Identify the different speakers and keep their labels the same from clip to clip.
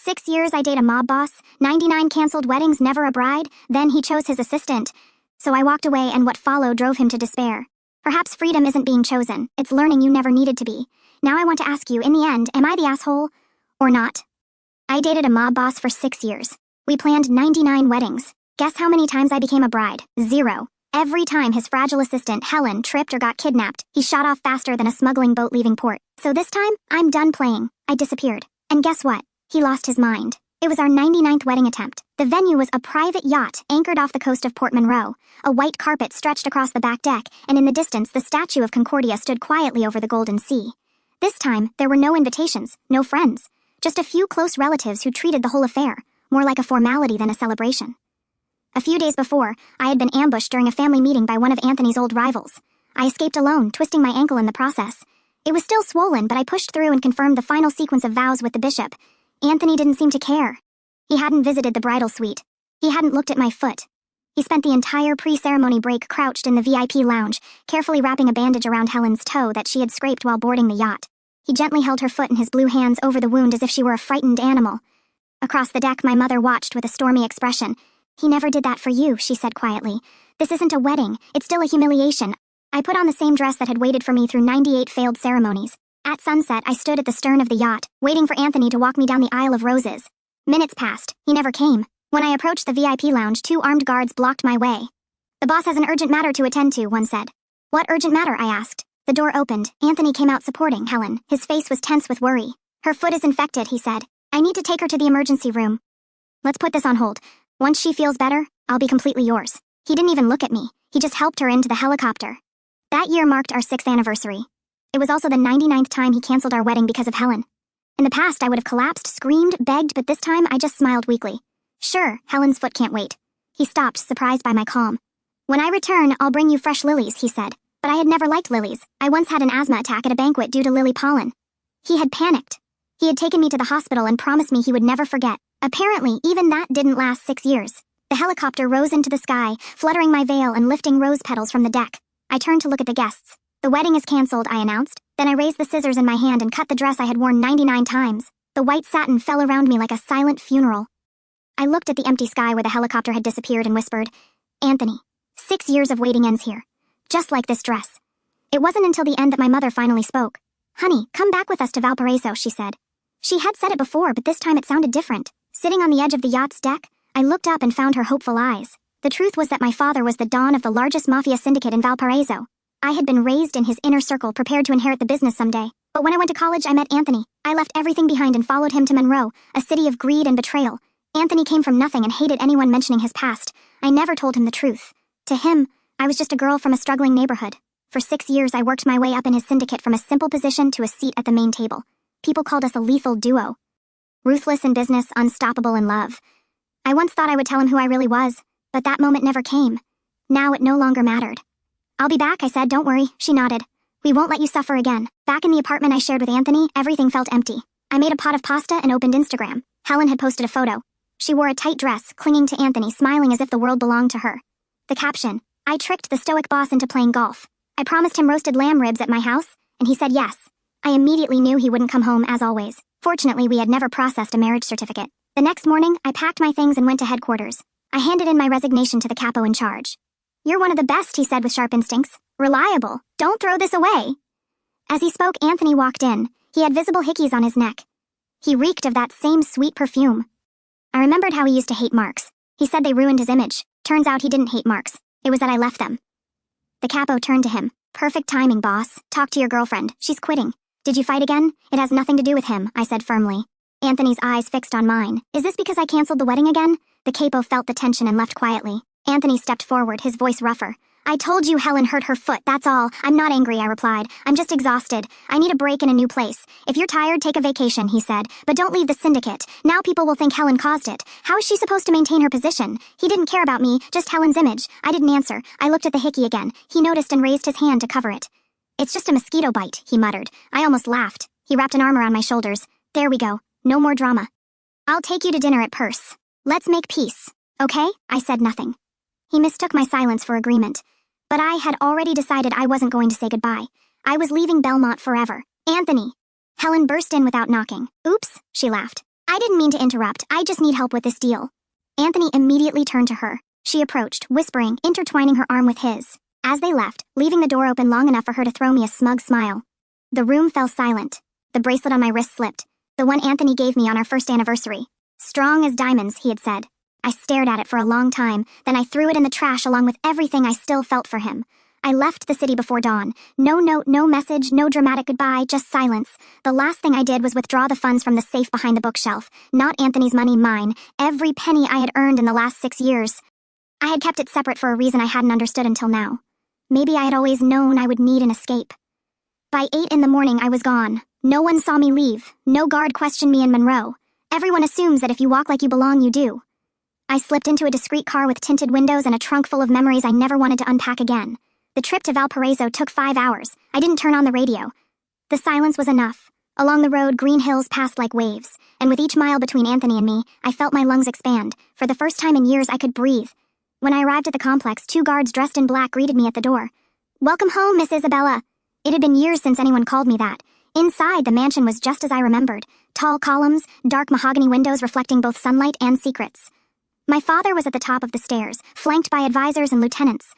Speaker 1: 6 years I date a mob boss, 99 canceled weddings, never a bride, then he chose his assistant. So I walked away and what followed drove him to despair. Perhaps freedom isn't being chosen, it's learning you never needed to be. Now I want to ask you, in the end, am I the asshole? Or not? I dated a mob boss for 6 years. We planned 99 weddings. Guess how many times I became a bride? 0. Every time his fragile assistant, Helen, tripped or got kidnapped, he shot off faster than a smuggling boat leaving port. So this time, I'm done playing. I disappeared. And guess what? He lost his mind. It was our 99th wedding attempt. The venue was a private yacht anchored off the coast of Port Monroe. A white carpet stretched across the back deck, and in the distance the statue of Concordia stood quietly over the golden sea. This time, there were no invitations, no friends. Just a few close relatives who treated the whole affair more like a formality than a celebration. A few days before, I had been ambushed during a family meeting by one of Anthony's old rivals. I escaped alone, twisting my ankle in the process. It was still swollen, but I pushed through and confirmed the final sequence of vows with the bishop. Anthony didn't seem to care. He hadn't visited the bridal suite. He hadn't looked at my foot. He spent the entire pre-ceremony break crouched in the VIP lounge, carefully wrapping a bandage around Helen's toe that she had scraped while boarding the yacht. He gently held her foot in his blue hands over the wound as if she were a frightened animal. Across the deck, my mother watched with a stormy expression. "He never did that for you," she said quietly. "This isn't a wedding. It's still a humiliation." I put on the same dress that had waited for me through 98 failed ceremonies. At sunset, I stood at the stern of the yacht, waiting for Anthony to walk me down the Isle of Roses. Minutes passed. He never came. When I approached the VIP lounge, 2 armed guards blocked my way. "The boss has an urgent matter to attend to," one said. "What urgent matter?" I asked. The door opened. Anthony came out supporting Helen. His face was tense with worry. "Her foot is infected," he said. "I need to take her to the emergency room. Let's put this on hold. Once she feels better, I'll be completely yours." He didn't even look at me. He just helped her into the helicopter. That year marked our 6th anniversary. It was also the 99th time he canceled our wedding because of Helen. In the past, I would have collapsed, screamed, begged, but this time I just smiled weakly. "Sure, Helen's foot can't wait." He stopped, surprised by my calm. "When I return, I'll bring you fresh lilies," he said. But I had never liked lilies. I once had an asthma attack at a banquet due to lily pollen. He had panicked. He had taken me to the hospital and promised me he would never forget. Apparently, even that didn't last 6 years. The helicopter rose into the sky, fluttering my veil and lifting rose petals from the deck. I turned to look at the guests. "The wedding is canceled," I announced. Then I raised the scissors in my hand and cut the dress I had worn 99 times. The white satin fell around me like a silent funeral. I looked at the empty sky where the helicopter had disappeared and whispered, "Anthony, 6 years of waiting ends here. Just like this dress." It wasn't until the end that my mother finally spoke. "Honey, come back with us to Valparaiso," she said. She had said it before, but this time it sounded different. Sitting on the edge of the yacht's deck, I looked up and found her hopeful eyes. The truth was that my father was the don of the largest mafia syndicate in Valparaiso. I had been raised in his inner circle, prepared to inherit the business someday. But when I went to college, I met Anthony. I left everything behind and followed him to Monroe, a city of greed and betrayal. Anthony came from nothing and hated anyone mentioning his past. I never told him the truth. To him, I was just a girl from a struggling neighborhood. For 6 years, I worked my way up in his syndicate from a simple position to a seat at the main table. People called us a lethal duo. Ruthless in business, unstoppable in love. I once thought I would tell him who I really was, but that moment never came. Now it no longer mattered. "I'll be back," I said. "Don't worry." She nodded. "We won't let you suffer again." Back in the apartment I shared with Anthony, everything felt empty. I made a pot of pasta and opened Instagram. Helen had posted a photo. She wore a tight dress, clinging to Anthony, smiling as if the world belonged to her. The caption, "I tricked the stoic boss into playing golf. I promised him roasted lamb ribs at my house, and he said yes." I immediately knew he wouldn't come home, as always. Fortunately, we had never processed a marriage certificate. The next morning, I packed my things and went to headquarters. I handed in my resignation to the capo in charge. "You're one of the best," he said with sharp instincts. "Reliable. Don't throw this away." As he spoke, Anthony walked in. He had visible hickeys on his neck. He reeked of that same sweet perfume. I remembered how he used to hate marks. He said they ruined his image. Turns out he didn't hate marks. It was that I left them. The capo turned to him. "Perfect timing, boss. Talk to your girlfriend. She's quitting." "Did you fight again?" "It has nothing to do with him," I said firmly. Anthony's eyes fixed on mine. "Is this because I canceled the wedding again?" The capo felt the tension and left quietly. Anthony stepped forward, his voice rougher. "I told you Helen hurt her foot, that's all. I'm not angry," I replied. "I'm just exhausted. I need a break in a new place. If you're tired, take a vacation," he said. "But don't leave the syndicate. Now people will think Helen caused it. How is she supposed to maintain her position?" He didn't care about me, just Helen's image. I didn't answer. I looked at the hickey again. He noticed and raised his hand to cover it. "It's just a mosquito bite," he muttered. I almost laughed. He wrapped an arm around my shoulders. "There we go. No more drama. I'll take you to dinner at Purse. Let's make peace. Okay?" I said nothing. He mistook my silence for agreement. But I had already decided I wasn't going to say goodbye. I was leaving Belmont forever. "Anthony!" Helen burst in without knocking. "Oops," she laughed. I didn't mean to interrupt, I just need help with this deal. Anthony immediately turned to her. She approached, whispering, intertwining her arm with his. As they left, leaving the door open long enough for her to throw me a smug smile. The room fell silent. The bracelet on my wrist slipped. The one Anthony gave me on our first anniversary. Strong as diamonds, he had said. I stared at it for a long time, then I threw it in the trash along with everything I still felt for him. I left the city before dawn. No note, no message, no dramatic goodbye, just silence. The last thing I did was withdraw the funds from the safe behind the bookshelf. Not Anthony's money, mine. Every penny I had earned in the last 6 years. I had kept it separate for a reason I hadn't understood until now. Maybe I had always known I would need an escape. By 8 in the morning, I was gone. No one saw me leave. No guard questioned me in Monroe. Everyone assumes that if you walk like you belong, you do. I slipped into a discreet car with tinted windows and a trunk full of memories I never wanted to unpack again. The trip to Valparaiso took 5 hours. I didn't turn on the radio. The silence was enough. Along the road, green hills passed like waves, and with each mile between Anthony and me, I felt my lungs expand. For the first time in years, I could breathe. When I arrived at the complex, 2 guards dressed in black greeted me at the door. "Welcome home, Miss Isabella." It had been years since anyone called me that. Inside, the mansion was just as I remembered. Tall columns, dark mahogany windows reflecting both sunlight and secrets. My father was at the top of the stairs, flanked by advisors and lieutenants.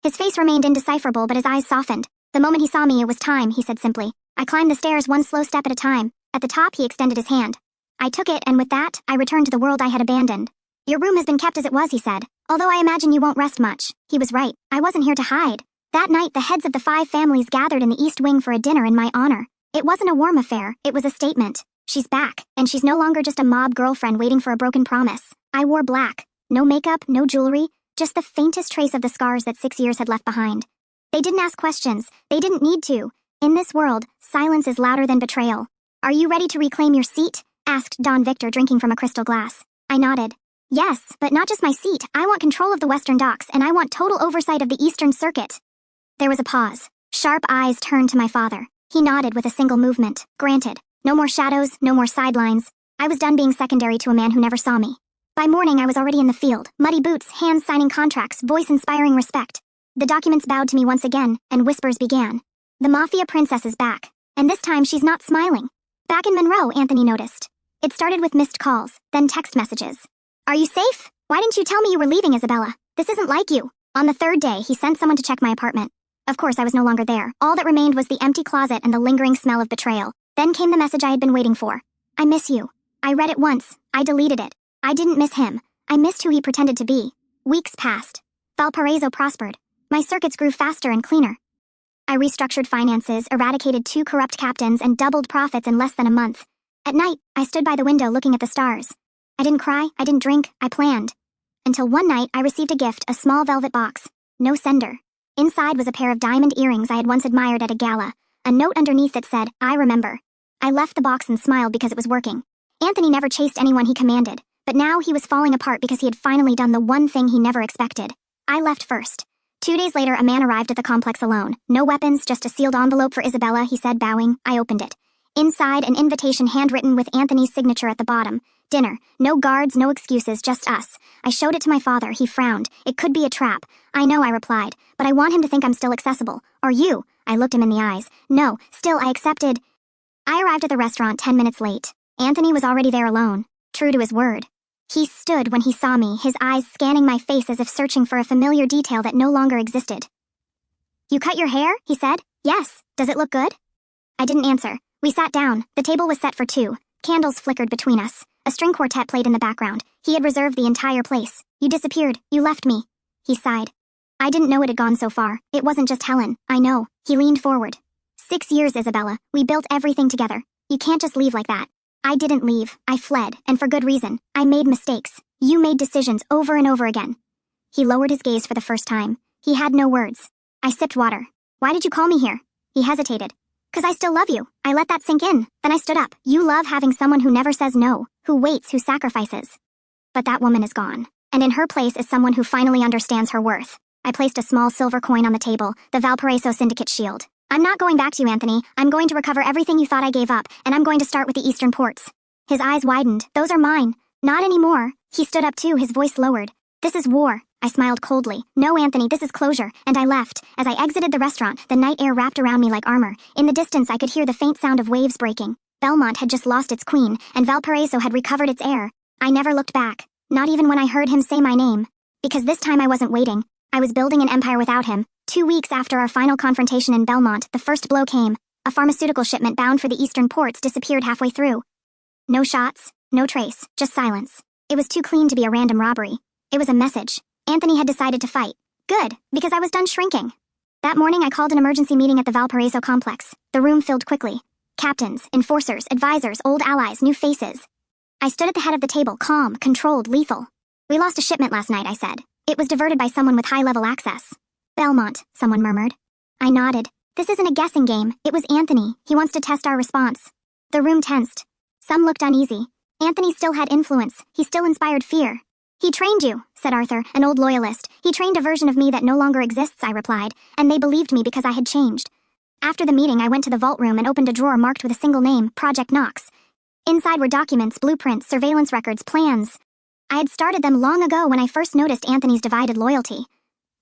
Speaker 1: His face remained indecipherable, but his eyes softened. The moment he saw me, it was time, he said simply. I climbed the stairs one slow step at a time. At the top, he extended his hand. I took it, and with that, I returned to the world I had abandoned. "Your room has been kept as it was," he said. "Although I imagine you won't rest much." He was right. I wasn't here to hide. That night, the heads of the 5 families gathered in the East Wing for a dinner in my honor. It wasn't a warm affair, it was a statement. She's back, and she's no longer just a mob girlfriend waiting for a broken promise. I wore black. No makeup, no jewelry, just the faintest trace of the scars that 6 years had left behind. They didn't ask questions. They didn't need to. In this world, silence is louder than betrayal. "Are you ready to reclaim your seat?" asked Don Victor, drinking from a crystal glass. I nodded. "Yes, but not just my seat. I want control of the Western docks, and I want total oversight of the Eastern Circuit." There was a pause. Sharp eyes turned to my father. He nodded with a single movement. Granted. No more shadows, no more sidelines. I was done being secondary to a man who never saw me. By morning, I was already in the field. Muddy boots, hands signing contracts, voice inspiring respect. The documents bowed to me once again, and whispers began. The Mafia princess is back. And this time, she's not smiling. Back in Monroe, Anthony noticed. It started with missed calls, then text messages. "Are you safe? Why didn't you tell me you were leaving, Isabella? This isn't like you." On the 3rd day, he sent someone to check my apartment. Of course, I was no longer there. All that remained was the empty closet and the lingering smell of betrayal. Then came the message I had been waiting for. "I miss you." I read it once. I deleted it. I didn't miss him. I missed who he pretended to be. Weeks passed. Valparaiso prospered. My circuits grew faster and cleaner. I restructured finances, eradicated 2 corrupt captains, and doubled profits in less than a month. At night, I stood by the window looking at the stars. I didn't cry, I didn't drink, I planned. Until one night, I received a gift, a small velvet box. No sender. Inside was a pair of diamond earrings I had once admired at a gala. A note underneath that said, "I remember." I left the box and smiled because it was working. Anthony never chased anyone he commanded, but now he was falling apart because he had finally done the one thing he never expected. I left first. 2 days later, a man arrived at the complex alone. "No weapons, just a sealed envelope for Isabella," he said, bowing. I opened it. Inside, an invitation handwritten with Anthony's signature at the bottom. Dinner. No guards, no excuses, just us. I showed it to my father. He frowned. "It could be a trap." "I know," I replied, "but I want him to think I'm still accessible." "Or you." I looked him in the eyes. "No, still, I accepted." I arrived at the restaurant 10 minutes late. Anthony was already there alone, true to his word. He stood when he saw me, his eyes scanning my face as if searching for a familiar detail that no longer existed. "You cut your hair?" he said. "Yes. Does it look good?" I didn't answer. We sat down. The table was set for 2. Candles flickered between us. A string quartet played in the background. He had reserved the entire place. "You disappeared. You left me." He sighed. I didn't know it had gone so far. It wasn't just Helen. I know. He leaned forward. 6 years, Isabella. We built everything together. You can't just leave like that. I didn't leave. I fled, and for good reason. I made mistakes. You made decisions over and over again. He lowered his gaze for the first time. He had no words. I sipped water. "Why did you call me here?" He hesitated. "'Cause I still love you." I let that sink in. Then I stood up. "You love having someone who never says no, who waits, who sacrifices." But that woman is gone. And in her place is someone who finally understands her worth. I placed a small silver coin on the table, the Valparaiso Syndicate shield. "I'm not going back to you, Anthony. I'm going to recover everything you thought I gave up, and I'm going to start with the eastern ports." His eyes widened. "Those are mine." "Not anymore." He stood up too, his voice lowered. "This is war." I smiled coldly. "No, Anthony, this is closure," and I left. As I exited the restaurant, the night air wrapped around me like armor. In the distance, I could hear the faint sound of waves breaking. Belmont had just lost its queen, and Valparaiso had recovered its heir. I never looked back, not even when I heard him say my name. Because this time I wasn't waiting. I was building an empire without him. 2 weeks after our final confrontation in Belmont, the first blow came. A pharmaceutical shipment bound for the eastern ports disappeared halfway through. No shots, no trace, just silence. It was too clean to be a random robbery. It was a message. Anthony had decided to fight. Good, because I was done shrinking. That morning I called an emergency meeting at the Valparaiso complex. The room filled quickly. Captains, enforcers, advisors, old allies, new faces. I stood at the head of the table, calm, controlled, lethal. We lost a shipment last night, I said. It was diverted by someone with high-level access. Belmont, someone murmured. I nodded. This isn't a guessing game. It was Anthony. He wants to test our response. The room tensed. Some looked uneasy. Anthony still had influence. He still inspired fear. He trained you, said Arthur, an old loyalist. He trained a version of me that no longer exists, I replied, and they believed me because I had changed. After the meeting, I went to the vault room and opened a drawer marked with a single name, Project Knox. Inside were documents, blueprints, surveillance records, plans. I had started them long ago when I first noticed Anthony's divided loyalty.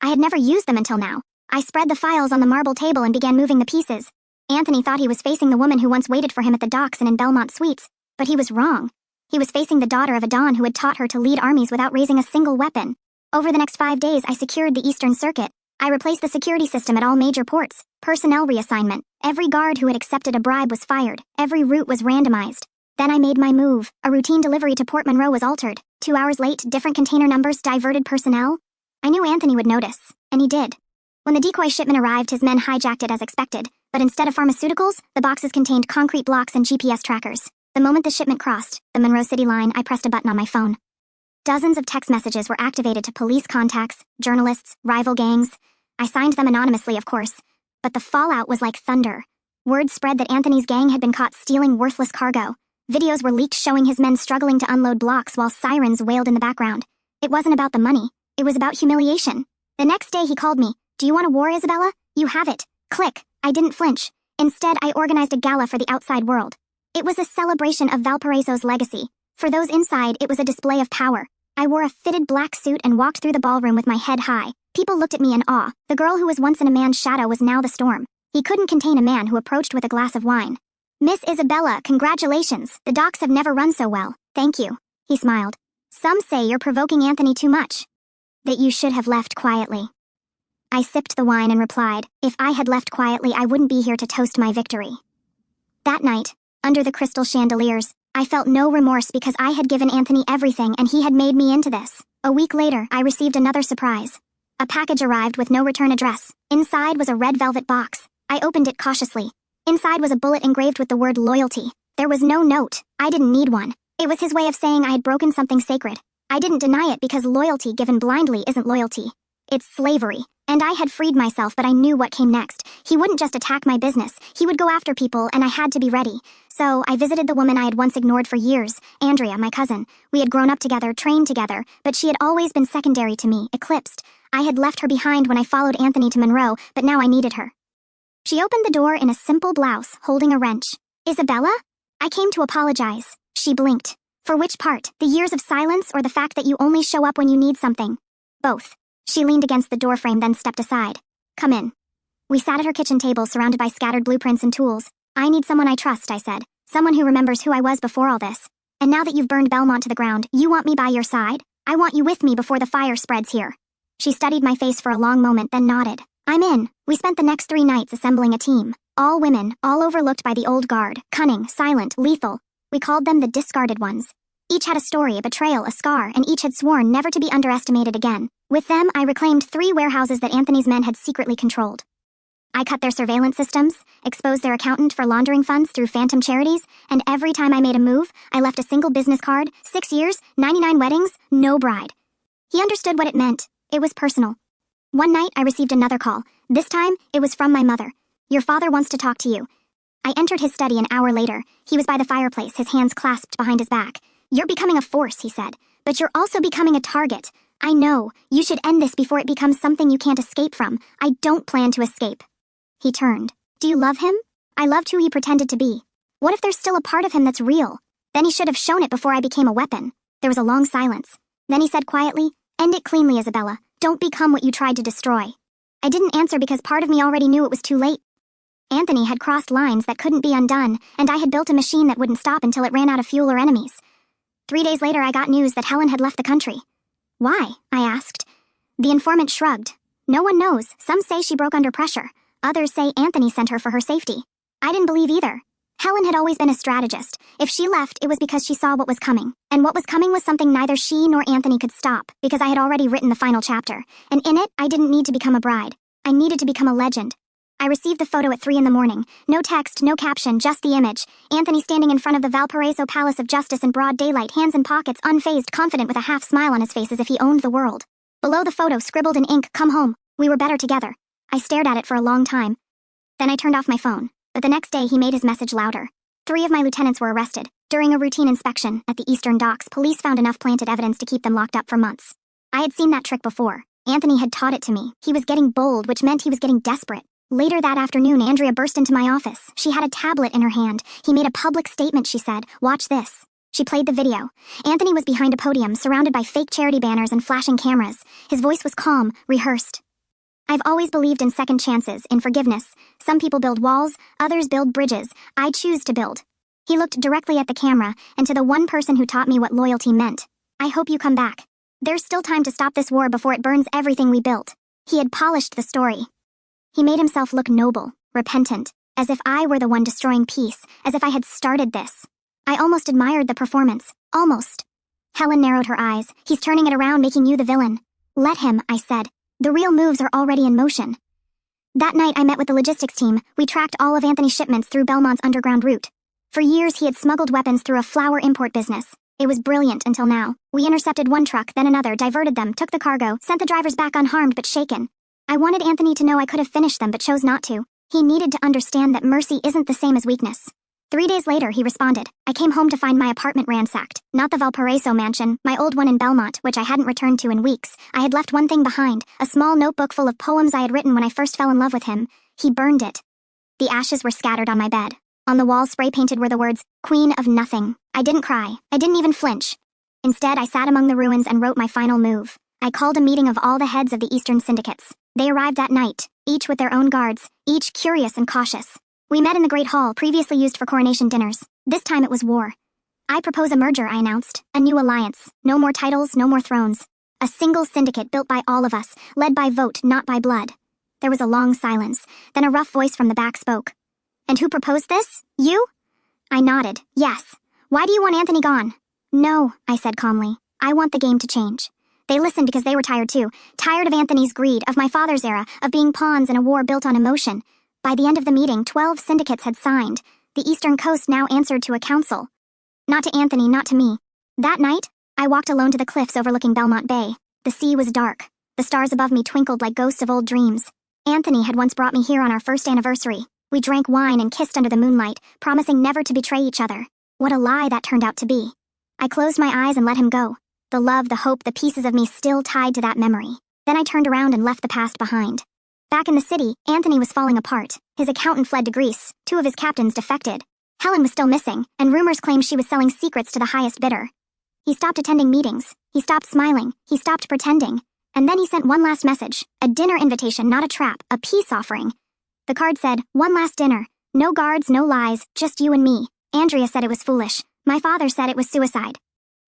Speaker 1: I had never used them until now. I spread the files on the marble table and began moving the pieces. Anthony thought he was facing the woman who once waited for him at the docks and in Belmont Suites, but he was wrong. He was facing the daughter of a Don who had taught her to lead armies without raising a single weapon. Over the next 5 days, I secured the Eastern Circuit. I replaced the security system at all major ports. Personnel reassignment. Every guard who had accepted a bribe was fired. Every route was randomized. Then I made my move. A routine delivery to Port Monroe was altered. 2 hours late, different container numbers, diverted personnel. I knew Anthony would notice, and he did. When the decoy shipment arrived, his men hijacked it as expected, but instead of pharmaceuticals, the boxes contained concrete blocks and GPS trackers. The moment the shipment crossed the Monroe City line, I pressed a button on my phone. Dozens of text messages were activated to police contacts, journalists, rival gangs. I signed them anonymously, of course, but the fallout was like thunder. Word spread that Anthony's gang had been caught stealing worthless cargo. Videos were leaked showing his men struggling to unload blocks while sirens wailed in the background. It wasn't about the money. It was about humiliation. The next day he called me. Do you want a war, Isabella? You have it. Click. I didn't flinch. Instead, I organized a gala for the outside world. It was a celebration of Valparaiso's legacy. For those inside, it was a display of power. I wore a fitted black suit and walked through the ballroom with my head high. People looked at me in awe. The girl who was once in a man's shadow was now the storm. He couldn't contain a man who approached with a glass of wine. Miss Isabella, congratulations. The docks have never run so well. Thank you. He smiled. Some say you're provoking Anthony too much. That you should have left quietly. I sipped the wine and replied, if I had left quietly, I wouldn't be here to toast my victory. That night, under the crystal chandeliers, I felt no remorse because I had given Anthony everything and he had made me into this. A week later, I received another surprise. A package arrived with no return address. Inside was a red velvet box. I opened it cautiously. Inside was a bullet engraved with the word loyalty. There was no note. I didn't need one. It was his way of saying I had broken something sacred. I didn't deny it because loyalty given blindly isn't loyalty. It's slavery. And I had freed myself, but I knew what came next. He wouldn't just attack my business. He would go after people, and I had to be ready. So I visited the woman I had once ignored for years, Andrea, my cousin. We had grown up together, trained together, but she had always been secondary to me, eclipsed. I had left her behind when I followed Anthony to Monroe, but now I needed her. She opened the door in a simple blouse, holding a wrench. Isabella? I came to apologize. She blinked. For which part? The years of silence or the fact that you only show up when you need something? Both. She leaned against the doorframe, then stepped aside. Come in. We sat at her kitchen table, surrounded by scattered blueprints and tools. I need someone I trust, I said. Someone who remembers who I was before all this. And now that you've burned Belmont to the ground, you want me by your side? I want you with me before the fire spreads here. She studied my face for a long moment, then nodded. I'm in. We spent the next 3 nights assembling a team. All women, all overlooked by the old guard. Cunning, silent, lethal. We called them the discarded ones. Each had a story, a betrayal, a scar, and each had sworn never to be underestimated again. With them, I reclaimed 3 warehouses that Anthony's men had secretly controlled. I cut their surveillance systems, exposed their accountant for laundering funds through phantom charities, and every time I made a move, I left a single business card, 6 years, 99 weddings, no bride. He understood what it meant. It was personal. One night, I received another call. This time, it was from my mother. Your father wants to talk to you. I entered his study an hour later. He was by the fireplace, his hands clasped behind his back. You're becoming a force, he said, but you're also becoming a target. I know. You should end this before it becomes something you can't escape from. I don't plan to escape. He turned. Do you love him? I loved who he pretended to be. What if there's still a part of him that's real? Then he should have shown it before I became a weapon. There was a long silence. Then he said quietly, end it cleanly, Isabella. Don't become what you tried to destroy. I didn't answer because part of me already knew it was too late. Anthony had crossed lines that couldn't be undone, and I had built a machine that wouldn't stop until it ran out of fuel or enemies. 3 days later, I got news that Helen had left the country. Why? I asked. The informant shrugged. No one knows. Some say she broke under pressure. Others say Anthony sent her for her safety. I didn't believe either. Helen had always been a strategist. If she left, it was because she saw what was coming. And what was coming was something neither she nor Anthony could stop, because I had already written the final chapter. And in it, I didn't need to become a bride. I needed to become a legend. I received the photo at 3 a.m. No text, no caption, just the image. Anthony standing in front of the Valparaiso Palace of Justice in broad daylight, hands in pockets, unfazed, confident with a half smile on his face as if he owned the world. Below the photo, scribbled in ink, "Come home. We were better together." I stared at it for a long time. Then I turned off my phone. But the next day, he made his message louder. 3 of my lieutenants were arrested. During a routine inspection at the eastern docks, police found enough planted evidence to keep them locked up for months. I had seen that trick before. Anthony had taught it to me. He was getting bold, which meant he was getting desperate. Later that afternoon, Andrea burst into my office. She had a tablet in her hand. He made a public statement, she said. "Watch this." She played the video. Anthony was behind a podium, surrounded by fake charity banners and flashing cameras. His voice was calm, rehearsed. "I've always believed in second chances, in forgiveness. Some people build walls, others build bridges. I choose to build." He looked directly at the camera, and to the one person who taught me what loyalty meant. "I hope you come back. There's still time to stop this war before it burns everything we built." He had polished the story. He made himself look noble, repentant, as if I were the one destroying peace, as if I had started this. I almost admired the performance. Almost. Helen narrowed her eyes. "He's turning it around, making you the villain." "Let him," I said. "The real moves are already in motion." That night, I met with the logistics team. We tracked all of Anthony's shipments through Belmont's underground route. For years, he had smuggled weapons through a flour import business. It was brilliant until now. We intercepted one truck, then another, diverted them, took the cargo, sent the drivers back unharmed but shaken. I wanted Anthony to know I could have finished them but chose not to. He needed to understand that mercy isn't the same as weakness. 3 days later, he responded. I came home to find my apartment ransacked. Not the Valparaiso mansion, my old one in Belmont, which I hadn't returned to in weeks. I had left one thing behind, a small notebook full of poems I had written when I first fell in love with him. He burned it. The ashes were scattered on my bed. On the wall, spray-painted were the words, "Queen of Nothing." I didn't cry. I didn't even flinch. Instead, I sat among the ruins and wrote my final move. I called a meeting of all the heads of the Eastern syndicates. They arrived that night, each with their own guards, each curious and cautious. We met in the Great Hall, previously used for coronation dinners. This time it was war. "I propose a merger," I announced. "A new alliance. No more titles, no more thrones. A single syndicate built by all of us, led by vote, not by blood." There was a long silence. Then a rough voice from the back spoke. "And who proposed this? You?" I nodded. "Yes. Why do you want Anthony gone?" "No," I said calmly. "I want the game to change." They listened because they were tired too. Tired of Anthony's greed, of my father's era, of being pawns in a war built on emotion. By the end of the meeting, 12 syndicates had signed. The Eastern Coast now answered to a council. Not to Anthony, not to me. That night, I walked alone to the cliffs overlooking Belmont Bay. The sea was dark. The stars above me twinkled like ghosts of old dreams. Anthony had once brought me here on our first anniversary. We drank wine and kissed under the moonlight, promising never to betray each other. What a lie that turned out to be. I closed my eyes and let him go. The love, the hope, the pieces of me still tied to that memory. Then I turned around and left the past behind. Back in the city, Anthony was falling apart. His accountant fled to Greece. 2 of his captains defected. Helen was still missing, and rumors claimed she was selling secrets to the highest bidder. He stopped attending meetings. He stopped smiling. He stopped pretending. And then he sent one last message. A dinner invitation, not a trap, a peace offering. The card said, "One last dinner. No guards, no lies, just you and me." Andrea said it was foolish. My father said it was suicide.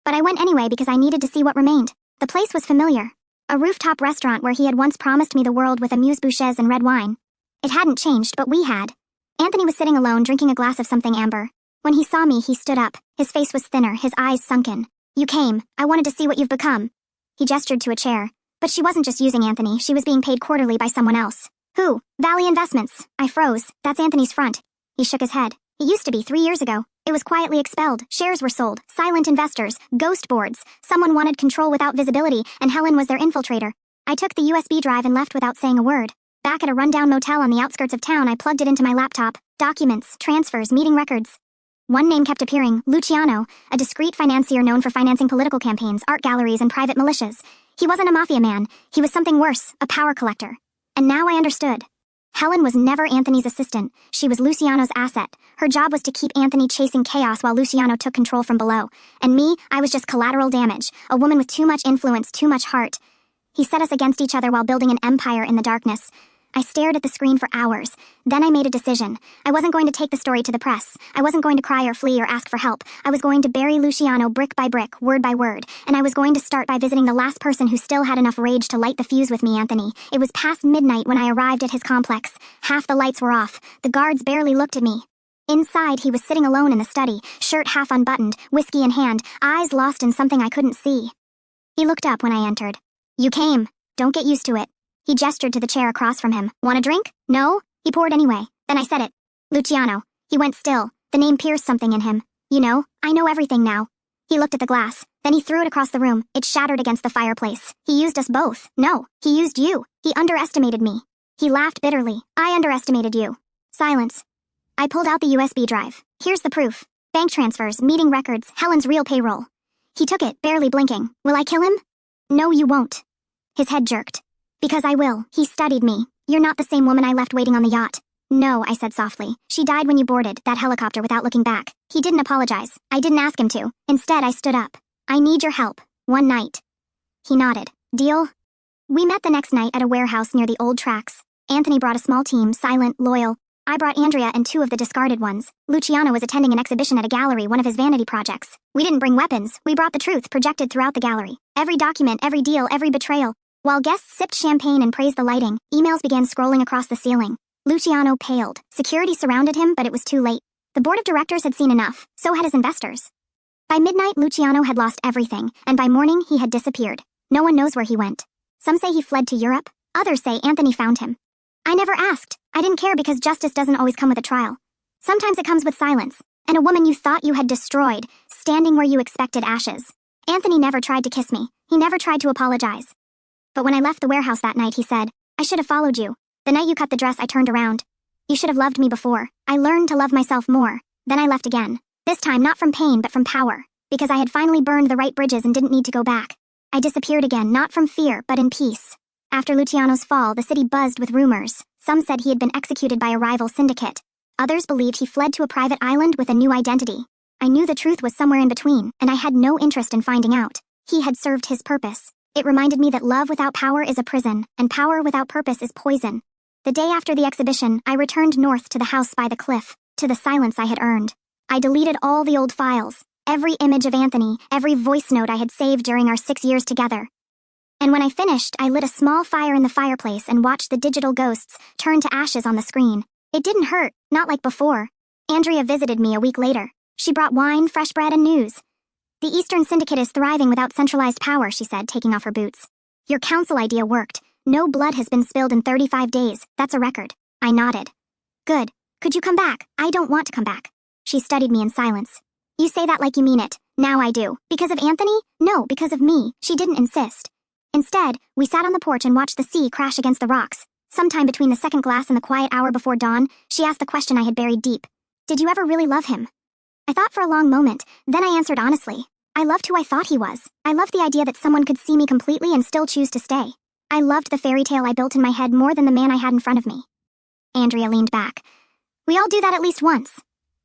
Speaker 1: But I went anyway because I needed to see what remained. The place was familiar. A rooftop restaurant where he had once promised me the world with amuse-bouches and red wine. It hadn't changed, but we had. Anthony was sitting alone, drinking a glass of something amber. When he saw me, he stood up. His face was thinner, his eyes sunken. "You came. I wanted to see what you've become." He gestured to a chair. But she wasn't just using Anthony, she was being paid quarterly by someone else. "Who?" "Valley Investments." I froze. "That's Anthony's front." He shook his head. "It used to be 3 years ago. It was quietly expelled. Shares were sold. Silent investors. Ghost boards. Someone wanted control without visibility, and Helen was their infiltrator. I took the USB drive and left without saying a word. Back at a rundown motel on the outskirts of town, I plugged it into my laptop. Documents, transfers, meeting records. One name kept appearing, Luciano, a discreet financier known for financing political campaigns, art galleries, and private militias. He wasn't a mafia man. He was something worse, a power collector. And now I understood. Helen was never Anthony's assistant. She was Luciano's asset. Her job was to keep Anthony chasing chaos while Luciano took control from below. And me, I was just collateral damage, a woman with too much influence, too much heart. He set us against each other while building an empire in the darkness. I stared at the screen for hours. Then I made a decision. I wasn't going to take the story to the press. I wasn't going to cry or flee or ask for help. I was going to bury Luciano brick by brick, word by word, and I was going to start by visiting the last person who still had enough rage to light the fuse with me, Anthony. It was past midnight when I arrived at his complex. Half the lights were off. The guards barely looked at me. Inside, he was sitting alone in the study, shirt half unbuttoned, whiskey in hand, eyes lost in something I couldn't see. He looked up when I entered. "You came. Don't get used to it." He gestured to the chair across from him. "Want a drink?" "No?" He poured anyway. Then I said it. "Luciano." He went still. The name pierced something in him. "You know, I know everything now." He looked at the glass. Then he threw it across the room. It shattered against the fireplace. "He used us both." "No, he used you. He underestimated me." He laughed bitterly. "I underestimated you." Silence. I pulled out the USB drive. "Here's the proof. Bank transfers, meeting records, Helen's real payroll." He took it, barely blinking. "Will I kill him?" "No, you won't." His head jerked. "Because I will." He studied me. "You're not the same woman I left waiting on the yacht." "No," I said softly. "She died when you boarded that helicopter without looking back." He didn't apologize. I didn't ask him to. Instead, I stood up. "I need your help. One night." He nodded. "Deal?" We met the next night at a warehouse near the old tracks. Anthony brought a small team, silent, loyal. I brought Andrea and 2 of the discarded ones. Luciano was attending an exhibition at a gallery, one of his vanity projects. We didn't bring weapons. We brought the truth projected throughout the gallery. Every document, every deal, every betrayal. While guests sipped champagne and praised the lighting, emails began scrolling across the ceiling. Luciano paled. Security surrounded him, but it was too late. The board of directors had seen enough. So had his investors. By midnight, Luciano had lost everything, and by morning, he had disappeared. No one knows where he went. Some say he fled to Europe. Others say Anthony found him. I never asked. I didn't care because justice doesn't always come with a trial. Sometimes it comes with silence, and a woman you thought you had destroyed, standing where you expected ashes. Anthony never tried to kiss me. He never tried to apologize. But when I left the warehouse that night, he said, "I should have followed you. The night you cut the dress, I turned around. You should have loved me before. I learned to love myself more. Then I left again. This time not from pain, but from power. Because I had finally burned the right bridges and didn't need to go back. I disappeared again, not from fear, but in peace." After Luciano's fall, the city buzzed with rumors. Some said he had been executed by a rival syndicate. Others believed he fled to a private island with a new identity. I knew the truth was somewhere in between, and I had no interest in finding out. He had served his purpose. It reminded me that love without power is a prison, and power without purpose is poison. The day after the exhibition, I returned north to the house by the cliff, to the silence I had earned. I deleted all the old files, every image of Anthony, every voice note I had saved during our 6 years together. And when I finished, I lit a small fire in the fireplace and watched the digital ghosts turn to ashes on the screen. It didn't hurt, not like before. Andrea visited me a week later. She brought wine, fresh bread, and news. "The Eastern Syndicate is thriving without centralized power," she said, taking off her boots. "Your council idea worked. No blood has been spilled in 35 days. That's a record." I nodded. "Good. Could you come back?" "I don't want to come back." She studied me in silence. "You say that like you mean it. Now I do. Because of Anthony? No, because of me." She didn't insist. Instead, we sat on the porch and watched the sea crash against the rocks. Sometime between the second glass and the quiet hour before dawn, she asked the question I had buried deep. "Did you ever really love him?" I thought for a long moment, then I answered honestly. I loved who I thought he was. I loved the idea that someone could see me completely and still choose to stay. I loved the fairy tale I built in my head more than the man I had in front of me. Andrea leaned back. "We all do that at least once."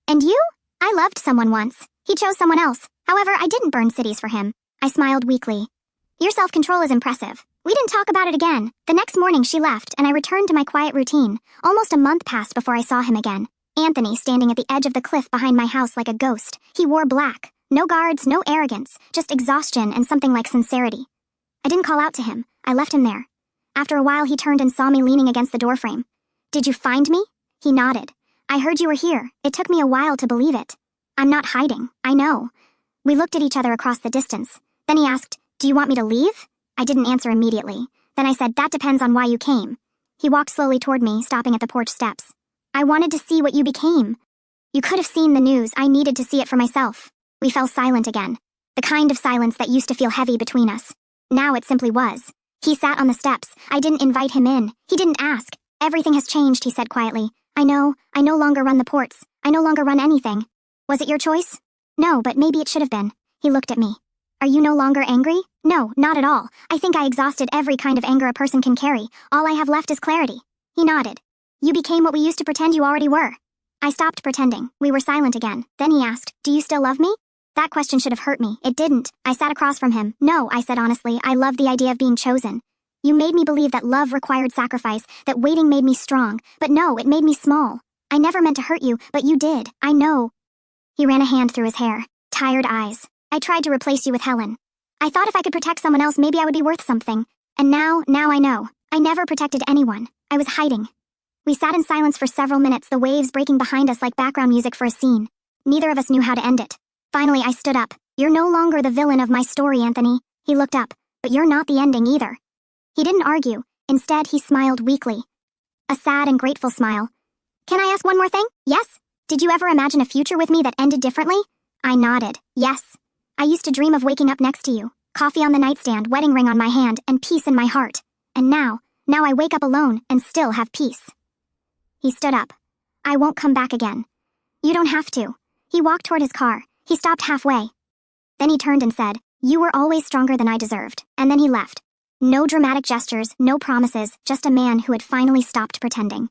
Speaker 1: "And you?" "I loved someone once. He chose someone else. However, I didn't burn cities for him." I smiled weakly. "Your self-control is impressive." We didn't talk about it again. The next morning she left, and I returned to my quiet routine. Almost a month passed before I saw him again. Anthony standing at the edge of the cliff behind my house like a ghost. He wore black. No guards, no arrogance, just exhaustion and something like sincerity. I didn't call out to him. I left him there. After a while, he turned and saw me leaning against the doorframe. "Did you find me?" He nodded. "I heard you were here. It took me a while to believe it." "I'm not hiding. I know." We looked at each other across the distance. Then he asked, "Do you want me to leave?" I didn't answer immediately. Then I said, "That depends on why you came." He walked slowly toward me, stopping at the porch steps. "I wanted to see what you became." "You could have seen the news. I needed to see it for myself." We fell silent again. The kind of silence that used to feel heavy between us. Now it simply was. He sat on the steps. I didn't invite him in. He didn't ask. "Everything has changed," he said quietly. "I know. I no longer run the ports. I no longer run anything." "Was it your choice?" "No, but maybe it should have been." He looked at me. "Are you no longer angry?" "No, not at all. I think I exhausted every kind of anger a person can carry. All I have left is clarity." He nodded. "You became what we used to pretend you already were." I stopped pretending. We were silent again. Then he asked, "Do you still love me?" That question should have hurt me. It didn't. I sat across from him. "No," I said honestly. "I love the idea of being chosen." You made me believe that love required sacrifice, that waiting made me strong, but no, it made me small. I never meant to hurt you, but you did, I know. He ran a hand through his hair. Tired eyes. I tried to replace you with Helen. I thought if I could protect someone else, maybe I would be worth something. And now I know. I never protected anyone. I was hiding. We sat in silence for several minutes, the waves breaking behind us like background music for a scene. Neither of us knew how to end it. Finally, I stood up. You're no longer the villain of my story, Anthony. He looked up. But you're not the ending either. He didn't argue. Instead, he smiled weakly. A sad and grateful smile. Can I ask one more thing? Yes? Did you ever imagine a future with me that ended differently? I nodded. Yes. I used to dream of waking up next to you. Coffee on the nightstand, wedding ring on my hand, and peace in my heart. And now I wake up alone and still have peace. He stood up. I won't come back again. You don't have to. He walked toward his car. He stopped halfway. Then he turned and said, you were always stronger than I deserved. And then he left. No dramatic gestures, no promises, just a man who had finally stopped pretending.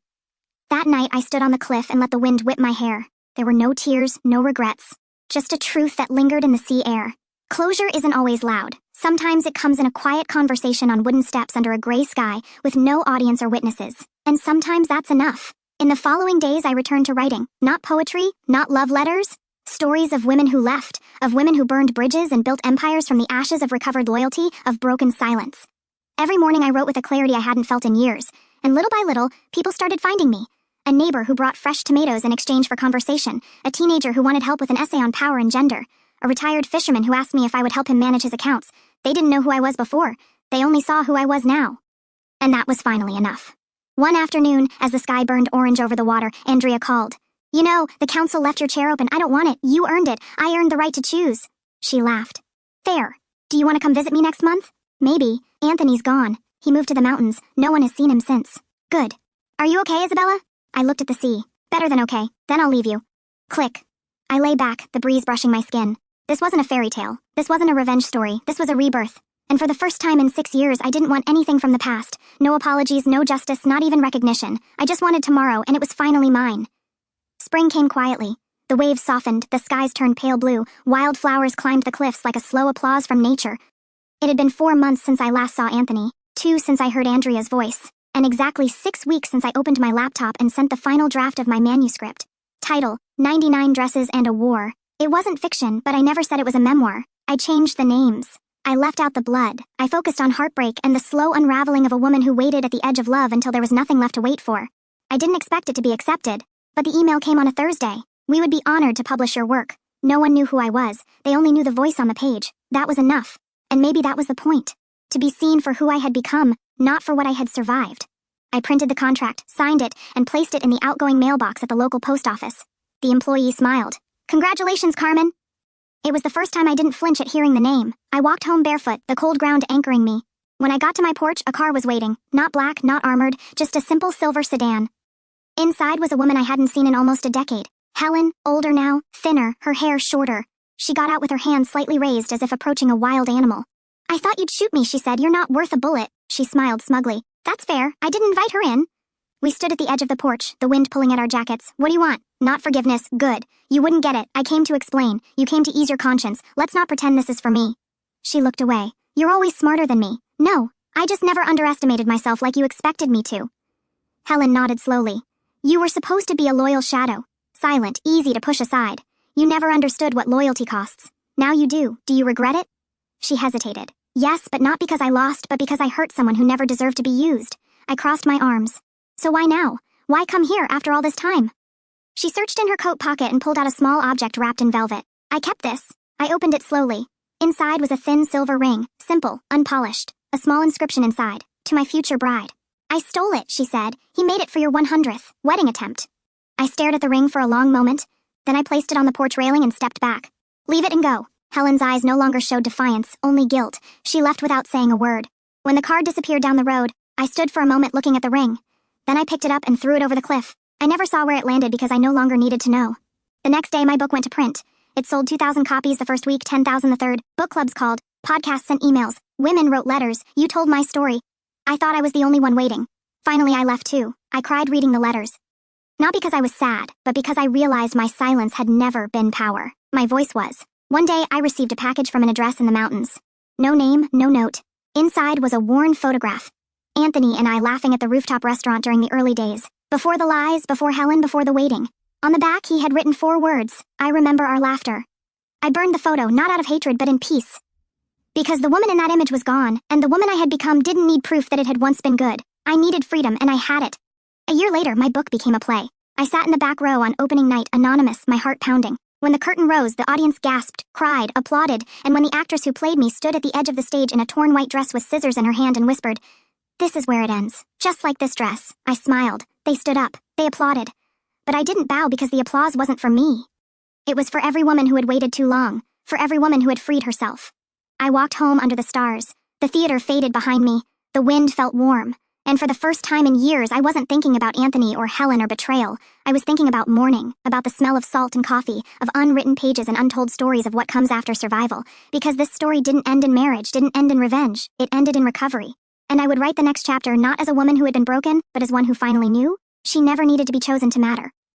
Speaker 1: That night I stood on the cliff and let the wind whip my hair. There were no tears, no regrets. Just a truth that lingered in the sea air. Closure isn't always loud. Sometimes it comes in a quiet conversation on wooden steps under a gray sky with no audience or witnesses. And sometimes that's enough. In the following days I returned to writing. Not poetry, not love letters. Stories of women who left, of women who burned bridges and built empires from the ashes of recovered loyalty, of broken silence. Every morning I wrote with a clarity I hadn't felt in years. And little by little, people started finding me. A neighbor who brought fresh tomatoes in exchange for conversation. A teenager who wanted help with an essay on power and gender. A retired fisherman who asked me if I would help him manage his accounts. They didn't know who I was before. They only saw who I was now. And that was finally enough. One afternoon, as the sky burned orange over the water, Andrea called. You know, the council left your chair open. I don't want it. You earned it. I earned the right to choose. She laughed. Fair. Do you want to come visit me next month? Maybe. Anthony's gone. He moved to the mountains. No one has seen him since. Good. Are you okay, Isabella? I looked at the sea. Better than okay. Then I'll leave you. Click. I lay back, the breeze brushing my skin. This wasn't a fairy tale. This wasn't a revenge story. This was a rebirth. And for the first time in 6 years, I didn't want anything from the past. No apologies, no justice, not even recognition. I just wanted tomorrow, and it was finally mine. Spring came quietly. The waves softened, the skies turned pale blue, wildflowers climbed the cliffs like a slow applause from nature. It had been 4 months since I last saw Anthony, 2 since I heard Andrea's voice, and exactly 6 weeks since I opened my laptop and sent the final draft of my manuscript. Title, 99 Dresses and a War. It wasn't fiction, but I never said it was a memoir. I changed the names. I left out the blood. I focused on heartbreak and the slow unraveling of a woman who waited at the edge of love until there was nothing left to wait for. I didn't expect it to be accepted, but the email came on a Thursday. We would be honored to publish your work. No one knew who I was. They only knew the voice on the page. That was enough. And maybe that was the point. To be seen for who I had become, not for what I had survived. I printed the contract, signed it, and placed it in the outgoing mailbox at the local post office. The employee smiled. Congratulations, Carmen. It was the first time I didn't flinch at hearing the name. I walked home barefoot, the cold ground anchoring me. When I got to my porch, a car was waiting. Not black, not armored, just a simple silver sedan. Inside was a woman I hadn't seen in almost a decade. Helen, older now, thinner, her hair shorter. She got out with her hands slightly raised as if approaching a wild animal. I thought you'd shoot me, she said. You're not worth a bullet. She smiled smugly. That's fair. I didn't invite her in. We stood at the edge of the porch, the wind pulling at our jackets. What do you want? Not forgiveness. Good. You wouldn't get it. I came to explain. You came to ease your conscience. Let's not pretend this is for me. She looked away. You're always smarter than me. No, I just never underestimated myself like you expected me to. Helen nodded slowly. You were supposed to be a loyal shadow. Silent, easy to push aside. You never understood what loyalty costs. Now you do. Do you regret it? She hesitated. Yes, but not because I lost, but because I hurt someone who never deserved to be used. I crossed my arms. So why now? Why come here after all this time? She searched in her coat pocket and pulled out a small object wrapped in velvet. I kept this. I opened it slowly. Inside was a thin silver ring, simple, unpolished. A small inscription inside. To my future bride. I stole it, she said. He made it for your 100th wedding attempt. I stared at the ring for a long moment. Then I placed it on the porch railing and stepped back. Leave it and go. Helen's eyes no longer showed defiance, only guilt. She left without saying a word. When the car disappeared down the road, I stood for a moment looking at the ring. Then I picked it up and threw it over the cliff. I never saw where it landed because I no longer needed to know. The next day, my book went to print. It sold 2,000 copies the first week, 10,000 the third. Book clubs called. Podcasts sent emails. Women wrote letters. You told my story. I thought I was the only one waiting. Finally, I left too. I cried reading the letters. Not because I was sad, but because I realized my silence had never been power. My voice was. One day, I received a package from an address in the mountains. No name, no note. Inside was a worn photograph. Anthony and I laughing at the rooftop restaurant during the early days. Before the lies, before Helen, before the waiting. On the back, he had written 4 words, "I remember our laughter." I burned the photo, not out of hatred, but in peace. Because the woman in that image was gone, and the woman I had become didn't need proof that it had once been good. I needed freedom, and I had it. A year later, my book became a play. I sat in the back row on opening night, anonymous, my heart pounding. When the curtain rose, the audience gasped, cried, applauded, and when the actress who played me stood at the edge of the stage in a torn white dress with scissors in her hand and whispered, "This is where it ends. Just like this dress." I smiled. They stood up. They applauded. But I didn't bow because the applause wasn't for me. It was for every woman who had waited too long, for every woman who had freed herself. I walked home under the stars. The theater faded behind me. The wind felt warm. And for the first time in years, I wasn't thinking about Anthony or Helen or betrayal. I was thinking about morning, about the smell of salt and coffee, of unwritten pages and untold stories of what comes after survival. Because this story didn't end in marriage, didn't end in revenge. It ended in recovery. And I would write the next chapter not as a woman who had been broken, but as one who finally knew she never needed to be chosen to matter.